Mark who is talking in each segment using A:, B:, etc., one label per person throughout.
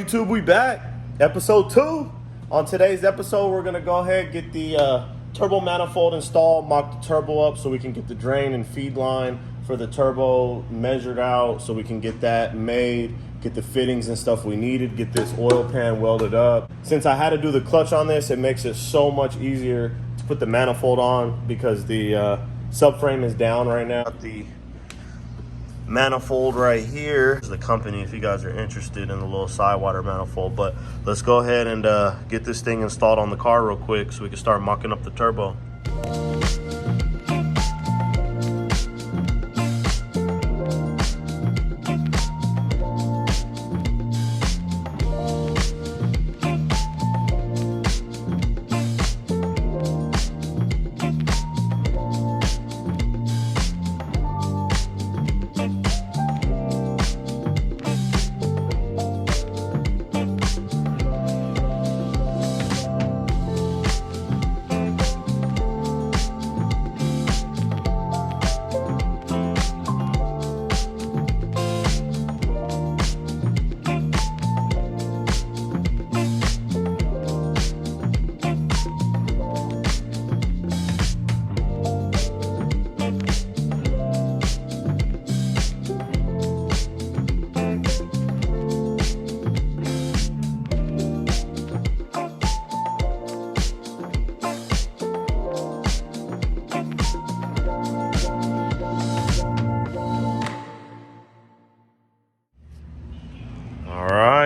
A: YouTube? We back, episode 2. On today's episode, we're gonna go ahead and get the turbo manifold installed, mock the turbo up so we can get the drain and feed line for the turbo measured out so we can get that made, get the fittings and stuff we needed, get this oil pan welded up. Since I had to do the clutch on this, it makes it so much easier to put the manifold on because the subframe is down right now. Got the manifold right here. This is the company if you guys are interested in the little sidewater manifold. But let's go ahead and get this thing installed on the car real quick so we can start mocking up the turbo.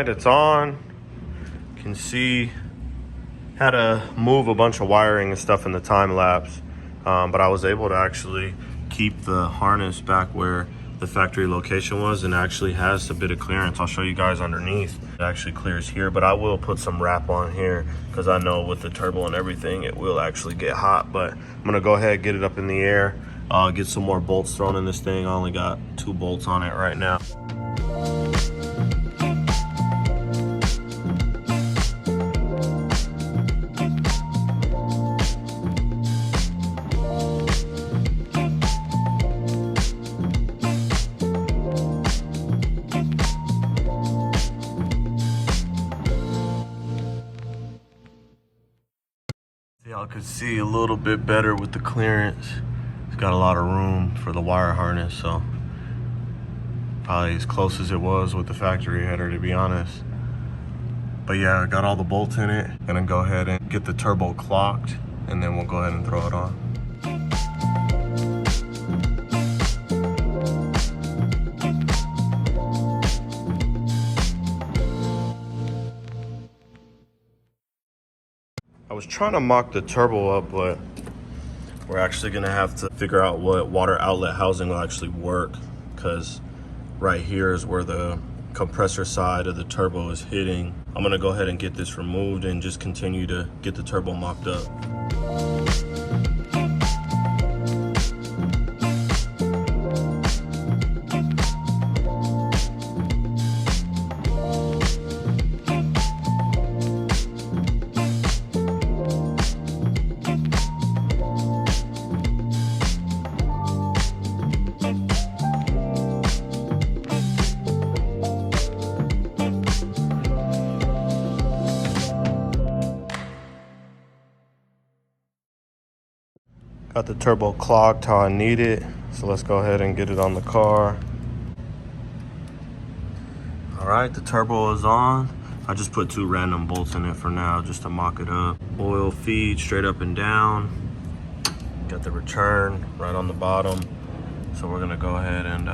A: It's on. You can see how to move a bunch of wiring and stuff in the time lapse, but I was able to actually keep the harness back where the factory location was, and actually has a bit of clearance. I'll show you guys underneath. It actually clears here, but I will put some wrap on here because I know with the turbo and everything it will actually get hot. But I'm gonna go ahead and get it up in the air, get some more bolts thrown in this thing. I only got 2 bolts on it right now. Y'all could see a little bit better with the clearance. It's got a lot of room for the wire harness, so probably as close as it was with the factory header, to be honest. But yeah, I got all the bolts in it. Gonna go ahead and get the turbo clocked, and then we'll go ahead and throw it on. I was trying to mock the turbo up, but we're actually gonna have to figure out what water outlet housing will actually work, because right here is where the compressor side of the turbo is hitting. I'm gonna go ahead and get this removed and just continue to get the turbo mocked up. Got the turbo clogged how I need it, so let's go ahead and get it on the car. All right, the turbo is on. I just put 2 random bolts in it for now just to mock it up. Oil feed straight up and down. Got the return right on the bottom. So we're gonna go ahead and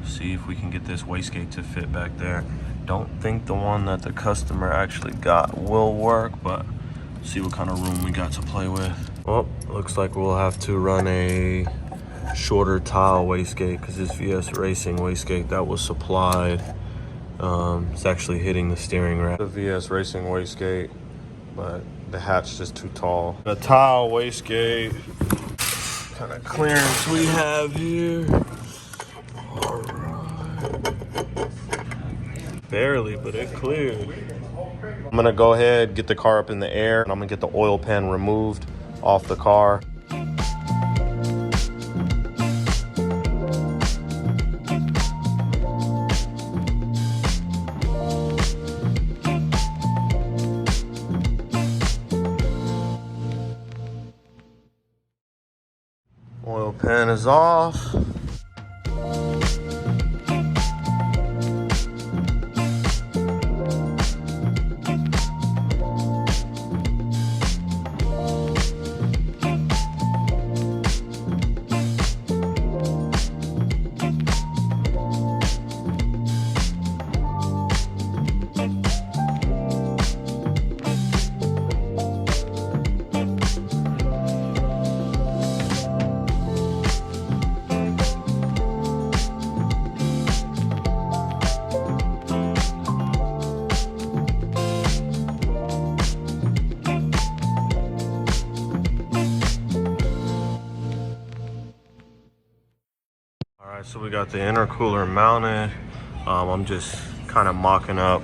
A: see if we can get this wastegate to fit back there. Don't think the one that the customer actually got will work, but see what kind of room we got to play with. Well, looks like we'll have to run a shorter tile wastegate because this VS Racing wastegate that was supplied, it's actually hitting the steering rack. The VS Racing wastegate, but the hatch just too tall. The tile wastegate, kind of clearance we have here. All right. Barely, but it cleared. I'm gonna go ahead, get the car up in the air, and I'm gonna get the oil pan removed off the car. Oil pan is off. Alright, so we got the intercooler mounted. I'm just kind of mocking up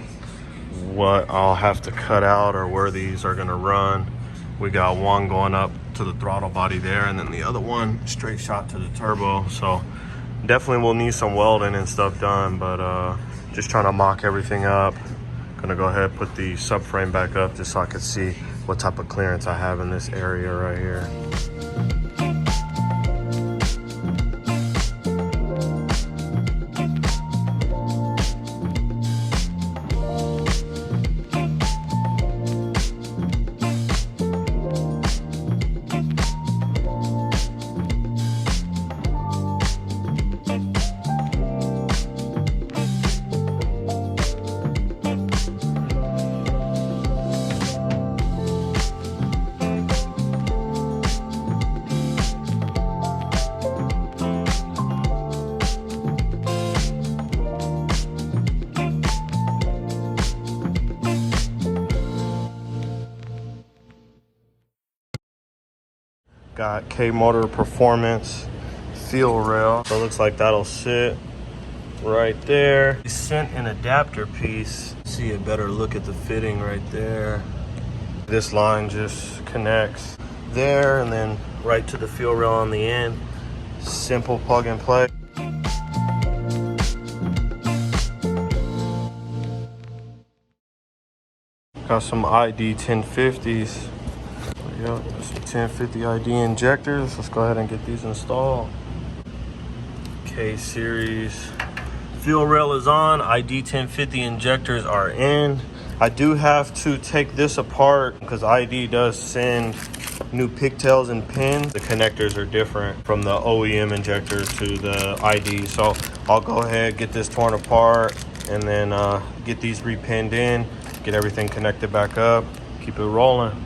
A: what I'll have to cut out or where these are gonna run. We got one going up to the throttle body there, and then the other one straight shot to the turbo. So definitely we'll need some welding and stuff done, but just trying to mock everything up. Gonna go ahead and put the subframe back up just so I can see what type of clearance I have in this area right here. Got K motor performance fuel rail. So it looks like that'll sit right there. We sent an adapter piece. See a better look at the fitting right there. This line just connects there and then right to the fuel rail on the end. Simple plug and play. Got some ID 1050s. Yep, some 1050 ID injectors. Let's go ahead and get these installed. K series fuel rail is on. ID 1050 injectors are in. I do have to take this apart because ID does send new pigtails and pins. The connectors are different from the OEM injectors to the ID. So I'll go ahead, get this torn apart, and then get these repinned in, get everything connected back up, keep it rolling.